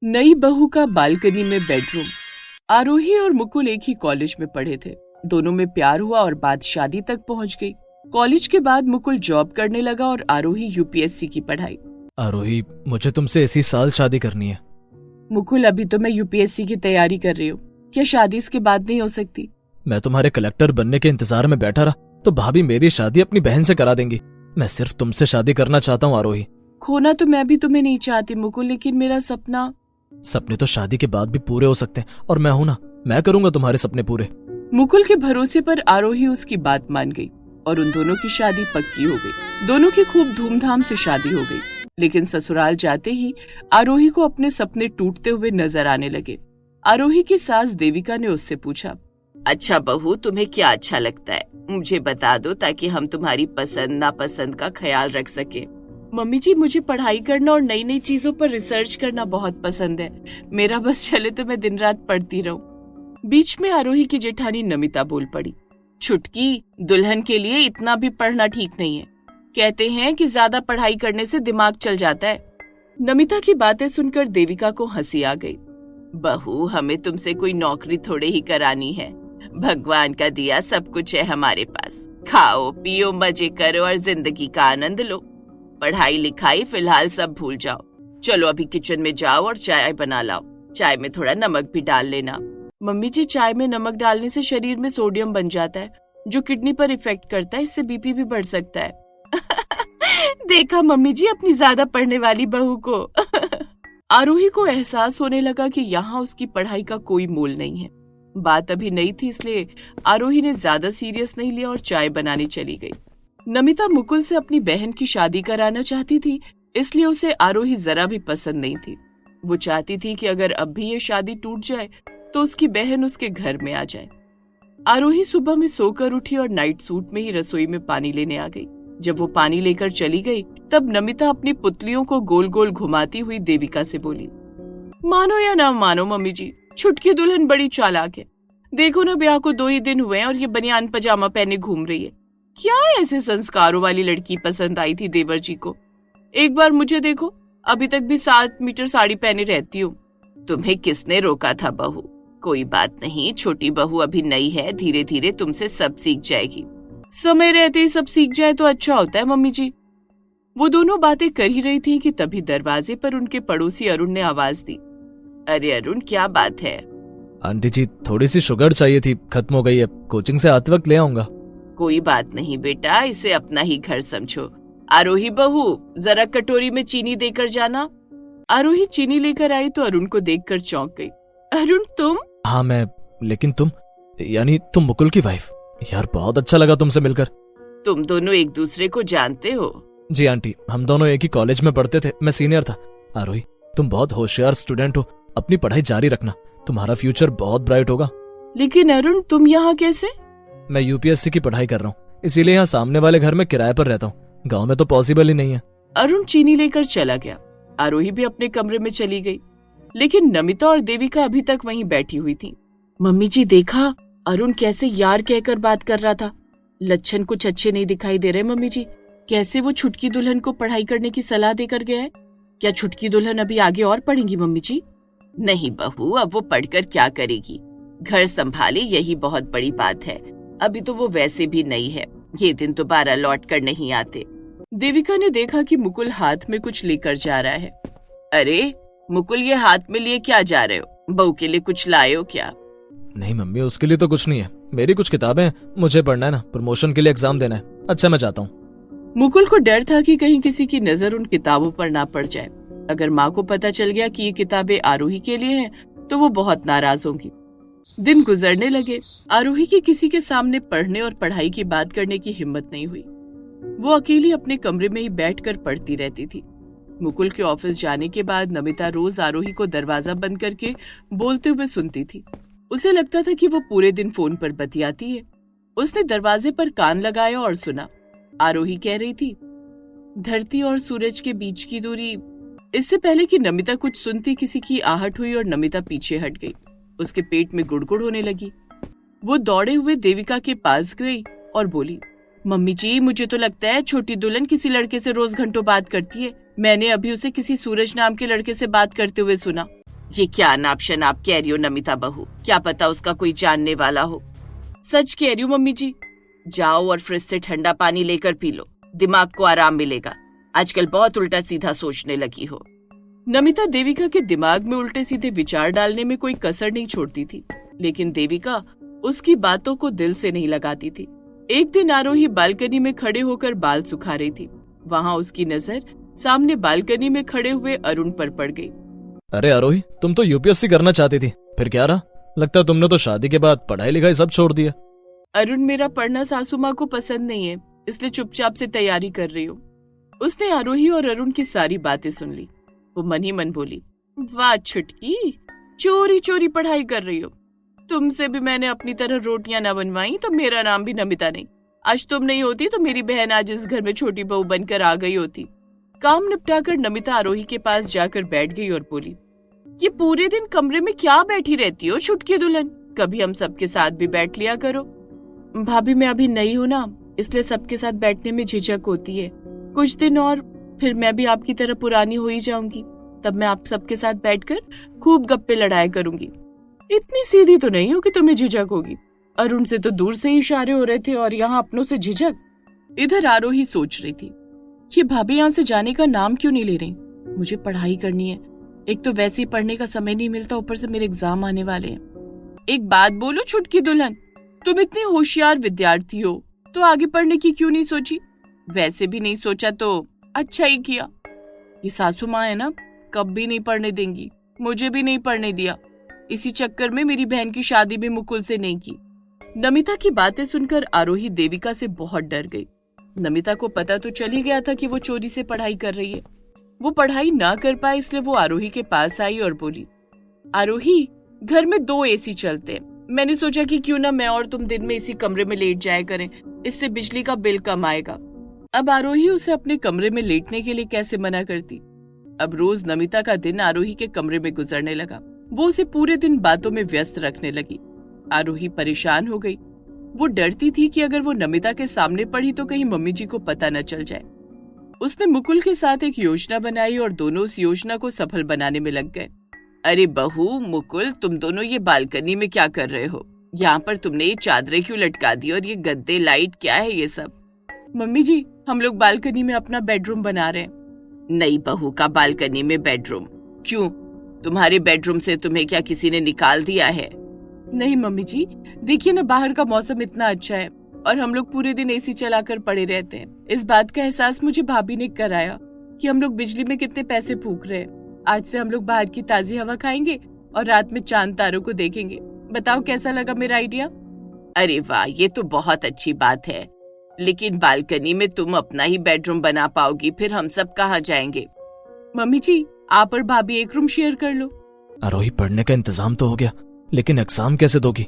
नई बहू का बालकनी में बेडरूम। आरोही और मुकुल एक ही कॉलेज में पढ़े थे। दोनों में प्यार हुआ और बात शादी तक पहुंच गई। कॉलेज के बाद मुकुल जॉब करने लगा और आरोही यूपीएससी की पढ़ाई। आरोही, मुझे तुमसे इसी साल शादी करनी है। मुकुल, अभी तो मैं यूपीएससी की तैयारी कर रही हूँ, क्या शादी इसके बाद नहीं हो सकती? मैं तुम्हारे कलेक्टर बनने के इंतजार में बैठा रहा तो भाभी मेरी शादी अपनी बहन से करा देंगी। मैं सिर्फ तुमसे शादी करना चाहता हूँ आरोही। खोना तो मैं भी तुम्हें नहीं चाहती मुकुल, लेकिन मेरा सपने तो शादी के बाद भी पूरे हो सकते हैं, और मैं हूं ना, मैं करूंगा तुम्हारे सपने पूरे। मुकुल के भरोसे पर आरोही उसकी बात मान गई और उन दोनों की शादी पक्की हो गई। दोनों की खूब धूमधाम से शादी हो गई, लेकिन ससुराल जाते ही आरोही को अपने सपने टूटते हुए नजर आने लगे। आरोही की सास देविका ने उससे पूछा, अच्छा बहू, तुम्हें क्या अच्छा लगता है? मुझे बता दो ताकि हम तुम्हारी पसंद नापसंद का ख्याल रख सके। मम्मी जी, मुझे पढ़ाई करना और नई नई चीजों पर रिसर्च करना बहुत पसंद है। मेरा बस चले तो मैं दिन रात पढ़ती रहूं। बीच में आरोही की जेठानी नमिता बोल पड़ी, छुटकी, दुल्हन के लिए इतना भी पढ़ना ठीक नहीं है। कहते हैं कि ज्यादा पढ़ाई करने से दिमाग चल जाता है। नमिता की बातें सुनकर देविका को हंसी आ गई। बहू, हमें तुमसे कोई नौकरी थोड़े ही करानी है। भगवान का दिया सब कुछ है हमारे पास। खाओ पियो, मजे करो और जिंदगी का आनंद लो। पढ़ाई लिखाई फिलहाल सब भूल जाओ। चलो अभी किचन में जाओ और चाय बना लाओ। चाय में थोड़ा नमक भी डाल लेना। मम्मी जी, चाय में नमक डालने से शरीर में सोडियम बन जाता है, जो किडनी पर इफेक्ट करता है। इससे बीपी भी बढ़ सकता है। देखा मम्मी जी अपनी ज्यादा पढ़ने वाली बहू को। आरोही को एहसास होने लगा कि यहाँ उसकी पढ़ाई का कोई मोल नहीं है। बात अभी नई थी, इसलिए आरोही ने ज्यादा सीरियस नहीं लिया और चाय बनाने चली गई। नमिता मुकुल से अपनी बहन की शादी कराना चाहती थी, इसलिए उसे आरोही जरा भी पसंद नहीं थी। वो चाहती थी कि अगर अब भी ये शादी टूट जाए तो उसकी बहन उसके घर में आ जाए। आरोही सुबह में सोकर उठी और नाइट सूट में ही रसोई में पानी लेने आ गई। जब वो पानी लेकर चली गई, तब नमिता अपनी पुतलियों को गोल गोल घुमाती हुई देविका से बोली, मानो या ना मानो मम्मी जी, छुटकी दुल्हन बड़ी चालाक है। देखो ना, ब्याह को 2 ही दिन हुए हैं और ये बनियान पजामा पहने घूम रही है। क्या ऐसे संस्कारों वाली लड़की पसंद आई थी देवर जी को? एक बार मुझे देखो, अभी तक भी 7 मीटर साड़ी पहने रहती हूँ। तुम्हें किसने रोका था बहू? कोई बात नहीं, छोटी बहू अभी नई है, धीरे धीरे तुमसे सब सीख जाएगी। समय रहते ही सब सीख जाए तो अच्छा होता है मम्मी जी। वो दोनों बातें कर ही रही थी कि तभी दरवाजे पर उनके पड़ोसी अरुण ने आवाज दी, अरे अरुण, क्या बात है? आंटी जी, थोड़ी सी शुगर चाहिए थी, खत्म हो गई है। कोचिंग से आते वक्त ले आऊंगा। कोई बात नहीं बेटा, इसे अपना ही घर समझो। आरोही बहू, जरा कटोरी में चीनी देकर जाना। आरोही चीनी लेकर आई तो अरुण को देखकर चौंक गई। अरुण, तुम? हाँ मैं, लेकिन तुम, यानी तुम मुकुल की वाइफ। यार बहुत अच्छा लगा तुमसे मिलकर। तुम दोनों एक दूसरे को जानते हो? जी आंटी, हम दोनों एक ही कॉलेज में पढ़ते थे, मैं सीनियर था। आरोही, तुम बहुत होशियार स्टूडेंट हो, अपनी पढ़ाई जारी रखना, तुम्हारा फ्यूचर बहुत ब्राइट होगा। लेकिन अरुण, तुम यहाँ कैसे? मैं यूपीएससी की पढ़ाई कर रहा हूँ, इसीलिए यहाँ सामने वाले घर में किराए पर रहता हूँ। गाँव में तो पॉसिबल ही नहीं है। अरुण चीनी लेकर चला गया। आरोही भी अपने कमरे में चली गई, लेकिन नमिता और देविका अभी तक वहीं बैठी हुई थी। मम्मी जी, देखा अरुण कैसे यार कहकर बात कर रहा था। लक्षण कुछ अच्छे नहीं दिखाई दे रहे मम्मी जी। कैसे वो छुटकी दुल्हन को पढ़ाई करने की सलाह देकर गया है? क्या छुटकी दुल्हन अभी आगे और पढ़ेंगी मम्मी जी? नहीं बहू, अब वो पढ़कर क्या करेगी? घर संभाले, यही बहुत बड़ी बात है। अभी तो वो वैसे भी नहीं है, ये दिन दोबारा लौट कर नहीं आते। देविका ने देखा कि मुकुल हाथ में कुछ लेकर जा रहा है। अरे मुकुल, ये हाथ में लिए क्या जा रहे हो? बहू के लिए कुछ लाए हो क्या? नहीं मम्मी, उसके लिए तो कुछ नहीं है। मेरी कुछ किताबें हैं, मुझे पढ़ना है ना, प्रमोशन के लिए एग्जाम देना है। अच्छा, मैं जाता हूँ। मुकुल को डर था कि कहीं किसी की नजर उन किताबों पर ना पड़ जाए। अगर माँ को पता चल गया कि ये किताबें आरोही के लिए हैं, तो वो बहुत नाराज होंगी। दिन गुजरने लगे। आरोही की किसी के सामने पढ़ने और पढ़ाई की बात करने की हिम्मत नहीं हुई। वो अकेली अपने कमरे में ही बैठकर पढ़ती रहती थी। मुकुल के ऑफिस जाने के बाद नमिता रोज आरोही को दरवाजा बंद करके बोलते हुए सुनती थी। उसे लगता था कि वो पूरे दिन फोन पर बतियाती है। उसने दरवाजे पर कान लगाया और सुना। आरोही कह रही थी, धरती और सूरज के बीच की दूरी। इससे पहले कि नमिता कुछ सुनती, किसी की आहट हुई और नमिता पीछे हट गई। उसके पेट में गुड़गुड़ होने लगी। वो दौड़े हुए देविका के पास गई और बोली, मम्मी जी, मुझे तो लगता है छोटी दुल्हन किसी लड़के से रोज घंटों बात करती है। मैंने अभी उसे किसी सूरज नाम के लड़के से बात करते हुए सुना। ये क्या नाप शनाप कह रही हो नमिता बहू, क्या पता उसका कोई जानने वाला हो। सच कह रही हूँ मम्मी जी। जाओ और फ्रिज से ठंडा पानी लेकर पी लो, दिमाग को आराम मिलेगा। आजकल बहुत उल्टा सीधा सोचने लगी हो। नमिता देविका के दिमाग में उल्टे सीधे विचार डालने में कोई कसर नहीं छोड़ती थी, लेकिन देविका उसकी बातों को दिल से नहीं लगाती थी। एक दिन आरोही बालकनी में खड़े होकर बाल सुखा रही थी। वहाँ उसकी नजर सामने बालकनी में खड़े हुए अरुण पर पड़ गई। अरे आरोही, तुम तो यूपीएससी करना चाहती थी, फिर क्या रहा? लगता है तुमने तो शादी के बाद पढ़ाई लिखाई सब छोड़ दिया। अरुण, मेरा पढ़ना सासू माँ को पसंद नहीं है, इसलिए चुपचाप से तैयारी कर रही हूँ। उसने आरोही और अरुण की सारी बातें सुन ली। वो मन ही मन बोली, वाह छुटकी, चोरी चोरी पढ़ाई कर रही हो। तुमसे भी मैंने अपनी तरह रोटियां न बनवाई तो मेरा नाम भी नमिता नहीं। आज तुम नहीं होती तो मेरी बहन आज इस घर में छोटी बहू बनकर आ गई होती। काम निपटाकर नमिता आरोही के पास जाकर बैठ गई और बोली, ये पूरे दिन कमरे में क्या बैठी रहती हो छुटकी दुल्हन, कभी हम सबके साथ भी बैठ लिया करो। भाभी, मैं अभी नई हूँ ना, इसलिए सबके साथ बैठने में झिझक होती है। कुछ दिन और फिर मैं भी आपकी तरह पुरानी हो ही जाऊंगी, तब मैं आप सबके साथ बैठकर खूब गप्पे लड़ाया करूंगी। इतनी सीधी तो नहीं हो कि तुम्हें झिझक होगी। अरुण से तो दूर से ही इशारे हो रहे थे और यहाँ अपनों से झिझक। इधर आरोही सोच रही थी, ये भाभी यहाँ से जाने का नाम क्यों नहीं ले रही। मुझे पढ़ाई करनी है, एक तो वैसे ही पढ़ने का समय नहीं मिलता, ऊपर से मेरे एग्जाम आने वाले हैं। एक बात बोलो छुटकी दुल्हन, तुम इतनी होशियार विद्यार्थी हो तो आगे पढ़ने की क्यों नहीं सोची? वैसे भी नहीं सोचा तो अच्छा ही किया। ये सासू माँ है ना, कभी नहीं पढ़ने देंगी, मुझे भी नहीं पढ़ने दिया। इसी चक्कर में मेरी बहन की शादी भी मुकुल से नहीं की। नमिता की बातें सुनकर आरोही देविका से बहुत डर गई। नमिता को पता तो चल ही गया था कि वो चोरी से पढ़ाई कर रही है। वो पढ़ाई ना कर पाए इसलिए वो आरोही के पास आई और बोली, आरोही, घर में 2 एसी चलते हैं, मैंने सोचा कि क्यों ना मैं और तुम दिन में इसी कमरे में लेट जाया करें, इससे बिजली का बिल कम आएगा। अब आरोही उसे अपने कमरे में लेटने के लिए कैसे मना करती। अब रोज नमिता का दिन आरोही के कमरे में गुजरने लगा। वो उसे पूरे दिन बातों में व्यस्त रखने लगी। आरोही परेशान हो गई। वो डरती थी कि अगर वो नमिता के सामने पड़ी तो कहीं मम्मी जी को पता न चल जाए। उसने मुकुल के साथ एक योजना बनाई और दोनों उस योजना को सफल बनाने में लग गए। अरे बहू मुकुल, तुम दोनों ये बालकनी में क्या कर रहे हो? यहाँ पर तुमने ये चादरें क्यों लटका दी और ये गद्दे, लाइट, क्या है ये सब? मम्मी जी, हम लोग बालकनी में अपना बेडरूम बना रहे हैं। नई बहू का बालकनी में बेडरूम? क्यों, तुम्हारे बेडरूम से तुम्हें क्या किसी ने निकाल दिया है? नहीं मम्मी जी, देखिए ना, बाहर का मौसम इतना अच्छा है और हम लोग पूरे दिन एसी चलाकर पड़े रहते हैं। इस बात का एहसास मुझे भाभी ने कराया कि हम लोग बिजली में कितने पैसे फूक रहे हैं। आज से हम लोग बाहर की ताजी हवा खाएंगे और रात में चांद तारों को देखेंगे। बताओ कैसा लगा मेरा आइडिया? अरे वाह, ये तो बहुत अच्छी बात है, लेकिन बालकनी में तुम अपना ही बेडरूम बना पाओगी, फिर हम सब कहाँ जाएंगे? मम्मी जी, आप और भाभी एक रूम शेयर कर लो। आरोही, पढ़ने का इंतजाम तो हो गया, लेकिन एग्जाम कैसे दोगी?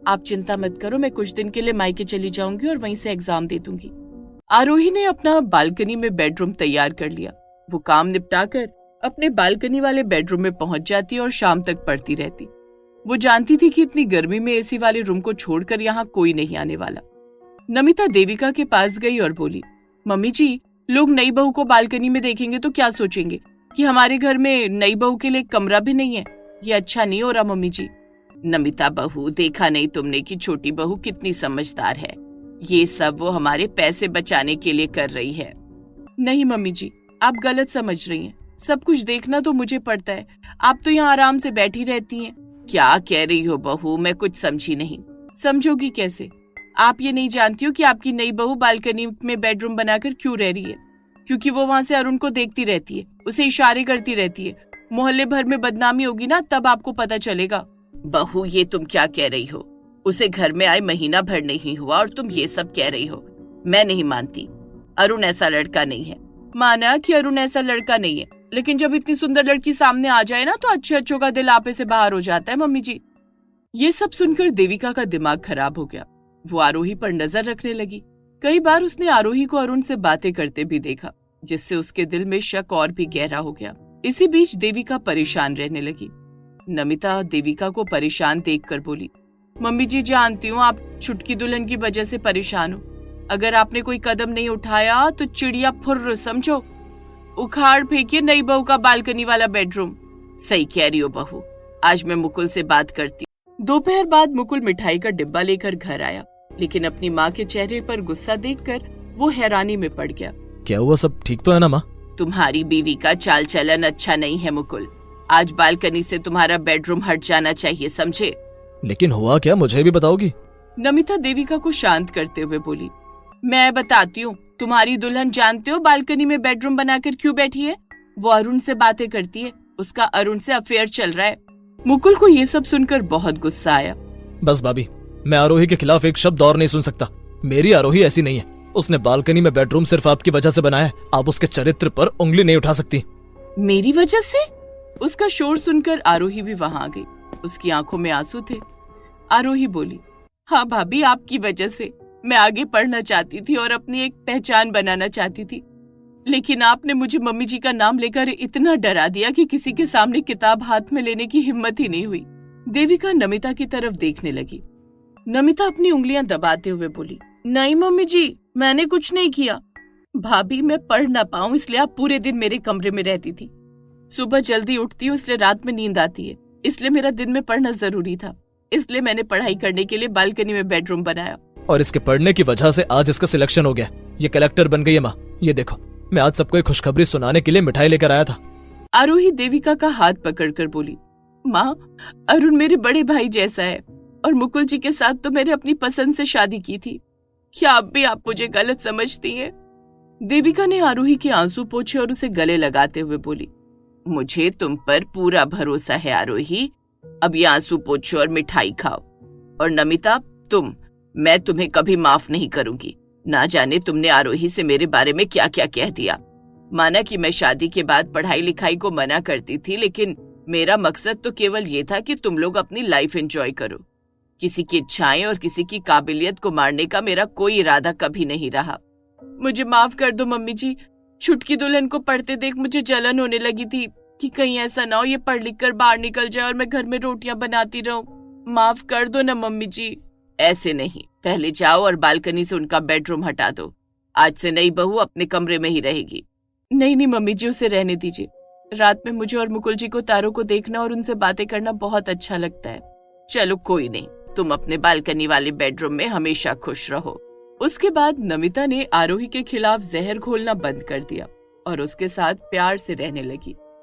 आप चिंता मत करो, मैं कुछ दिन के लिए मायके चली जाऊंगी और वहीं से एग्जाम दे दूंगी। आरोही ने अपना बालकनी में बेडरूम तैयार कर लिया। वो काम निपटाकर अपने बालकनी वाले बेडरूम में पहुंच जाती और शाम तक पढ़ती रहती। वो जानती थी कि इतनी गर्मी में एसी वाले रूम को छोड़कर यहाँ कोई नहीं आने वाला। नमिता देविका के पास गई और बोली, मम्मी जी, लोग नई बहू को बालकनी में देखेंगे तो क्या सोचेंगे कि हमारे घर में नई बहू के लिए कमरा भी नहीं है। ये अच्छा नहीं हो रहा मम्मी जी। नमिता बहू, देखा नहीं तुमने कि छोटी बहू कितनी समझदार है? ये सब वो हमारे पैसे बचाने के लिए कर रही है। नहीं मम्मी जी, आप गलत समझ रही हैं। सब कुछ देखना तो मुझे पड़ता है, आप तो यहाँ आराम से बैठी रहती हैं। क्या कह रही हो बहू, मैं कुछ समझी नहीं। समझोगी कैसे? आप ये नहीं जानती हो कि आपकी नई बहू बालकनी में बेडरूम बनाकर क्यों रह रही है? क्योंकि वो वहाँ से अरुण को देखती रहती है, उसे इशारे करती रहती है। मोहल्ले भर में बदनामी होगी ना, तब आपको पता चलेगा। बहू, ये तुम क्या कह रही हो? उसे घर में आए महीना भर नहीं हुआ और तुम ये सब कह रही हो? मैं नहीं मानती, अरुण ऐसा लड़का नहीं है। माना कि अरुण ऐसा लड़का नहीं है, लेकिन जब इतनी सुंदर लड़की सामने आ जाए ना तो अच्छे अच्छों का दिल आपे से बाहर हो जाता है मम्मी जी। ये सब सुनकर देविका का दिमाग खराब हो गया। वो आरोही पर नजर रखने लगी। कई बार उसने आरोही को अरुण से बातें करते भी देखा, जिससे उसके दिल में शक और भी गहरा हो गया। इसी बीच देविका परेशान रहने लगी। नमिता देविका को परेशान देखकर बोली, मम्मी जी, जानती हूँ आप छुटकी दुल्हन की वजह से परेशान हो। अगर आपने कोई कदम नहीं उठाया तो चिड़िया फुर्र समझो, उखाड़ फेंकिए नई बहू का बालकनी वाला बेडरूम। सही कह रही हो बहू, आज मैं मुकुल से बात करती। दोपहर बाद मुकुल मिठाई का डिब्बा लेकर घर आया, लेकिन अपनी माँ के चेहरे पर गुस्सा देखकर वो हैरानी में पड़ गया। क्या हुआ, सब ठीक तो है ना माँ? तुम्हारी बीवी का चाल चलन अच्छा नहीं है मुकुल। आज बालकनी से तुम्हारा बेडरूम हट जाना चाहिए, समझे? लेकिन हुआ क्या, मुझे भी बताओगी? नमिता देविका को शांत करते हुए बोली। मैं बताती हूँ। तुम्हारी दुल्हन जानते हो बालकनी में बेडरूम बनाकर क्यों बैठी है? वो अरुण से बातें करती है। उसका अरुण से अफेयर चल रहा है। मुकुल को ये सब सुनकर बहुत गुस्सा आया। बस भाभी, मैं आरोही के खिलाफ एक शब्द और नहीं सुन सकता। मेरी आरोही ऐसी नहीं है। उसने बालकनी में बेडरूम सिर्फ आपकी वजह से बनाया है। आप उसके चरित्र पर उंगली नहीं उठा सकती। मेरी वजह से? उसका शोर सुनकर आरोही भी वहां आ गई। उसकी आंखों में आंसू थे। आरोही बोली, हाँ भाभी, आपकी वजह से। मैं आगे पढ़ना चाहती थी और अपनी एक पहचान बनाना चाहती थी, लेकिन आपने मुझे मम्मी जी का नाम लेकर इतना डरा दिया कि किसी के सामने किताब हाथ में लेने की हिम्मत ही नहीं हुई। देविका नमिता की तरफ देखने लगी। नमिता अपनी उंगलियां दबाते हुए बोली, नहीं मम्मी जी, मैंने कुछ नहीं किया। भाभी, मैं पढ़ ना पाऊं इसलिए आप पूरे दिन मेरे कमरे में रहती थी। सुबह जल्दी उठती हूँ इसलिए रात में नींद आती है, इसलिए मेरा दिन में पढ़ना जरूरी था। इसलिए मैंने पढ़ाई करने के लिए बालकनी में बेडरूम बनाया। और इसके पढ़ने की वजह से आज इसका सिलेक्शन हो गया। ये कलेक्टर बन गई है माँ। ये देखो, मैं आज सबको एक खुशखबरी सुनाने के लिए मिठाई लेकर आया था। आरोही देविका का हाथ पकड़कर बोली, माँ, अरुण मेरे बड़े भाई जैसा है और मुकुल जी के साथ तो मैंने अपनी पसंद से शादी की थी। क्या अब भी आप मुझे गलत समझती हैं? देविका ने आरोही के आंसू पोंछे और उसे गले लगाते हुए बोली, मुझे तुम पर पूरा भरोसा है आरोही। अब ये आंसू पोंछो और मिठाई खाओ। और नमिता, मैं तुम्हें कभी माफ नहीं करूंगी। ना जाने तुमने आरोही से मेरे बारे में क्या क्या कह दिया। माना कि मैं शादी के बाद पढ़ाई लिखाई को मना करती थी, लेकिन मेरा मकसद तो केवल ये था कि तुम लोग अपनी लाइफ एंजॉय करो। किसी की इच्छाएं और किसी की काबिलियत को मारने का मेरा कोई इरादा कभी नहीं रहा। मुझे माफ कर दो मम्मी जी। छुटकी दुल्हन को पढ़ते देख मुझे जलन होने लगी थी कि कहीं ऐसा ना हो ये पढ़ लिख कर बाहर निकल जाए और मैं घर में रोटियां बनाती रहूं। माफ कर दो ना मम्मी जी। ऐसे नहीं, पहले जाओ और बालकनी से उनका बेडरूम हटा दो। आज से नई बहू अपने कमरे में ही रहेगी। नहीं मम्मी जी, उसे रहने दीजिए। रात में मुझे और मुकुल जी को तारों को देखना और उनसे बातें करना बहुत अच्छा लगता है। चलो कोई नहीं, तुम अपने बालकनी वाले बेडरूम में हमेशा खुश रहो। उसके बाद नमिता ने आरोही के खिलाफ जहर घोलना बंद कर दिया और उसके साथ प्यार से रहने लगी।